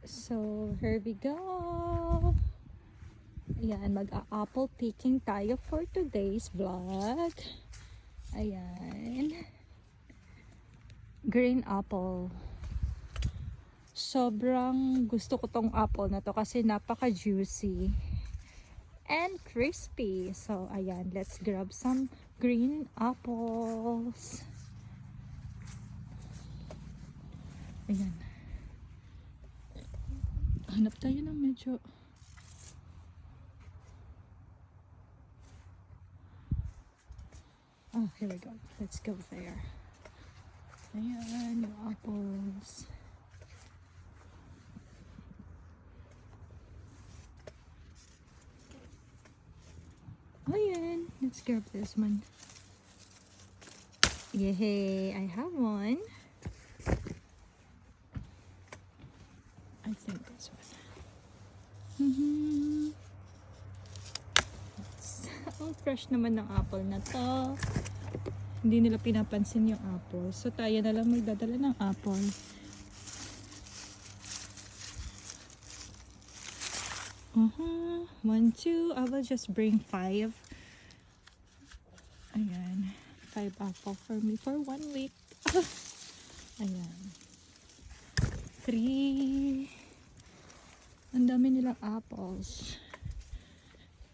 So, here we go. Ayan, mag-apple picking tayo for today's vlog. Ayan. Green apple. Sobrang gusto ko tong apple na to kasi napaka-juicy and crispy. So, ayan, let's grab some green apples. Ayan. Hanap tayo ng medyo here we go. Let's go there. Ayan, yung apples. Ayan, let's grab this one. Yay, I have one. I think this one. Ang fresh naman ng apple na to. Hindi nila pinapansin yung apple. So tayo na lang magdadala ng apple. One, two. I will just bring 5. Ayan. 5 apple for me for 1 week. Ayan. 3. Ang dami nilang apples.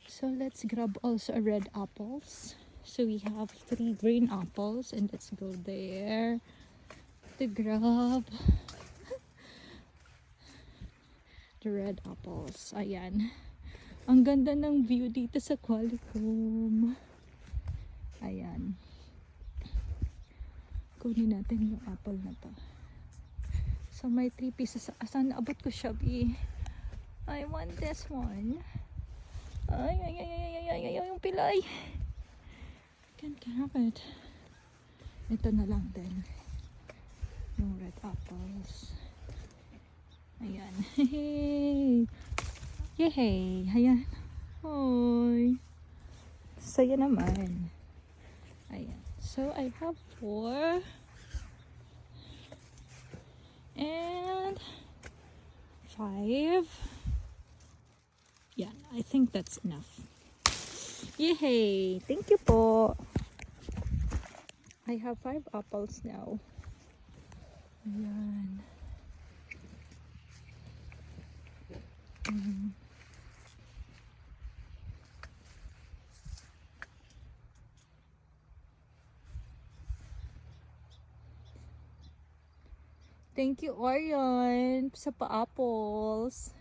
So let's grab also a red apples. So we have 3 green apples and let's go there to grab the red apples. Ayan. Ang ganda ng view dito sa Qualicum. Ayan. Kunin natin yung apple na to. So may 3 pieces. Asan naabot ko siya, B? I want this one. Ay, yung pilay. Can't grab it. Ito na lang din. Yung red apples. Ayan. Hey. Yay. Ayan. Hoy. Saya naman. Ayan. So, I have 4. And 5. Yeah, I think that's enough. Yay! Thank you po. I have 5 apples now. Ayan. Thank you, Orion, sa pa-apples.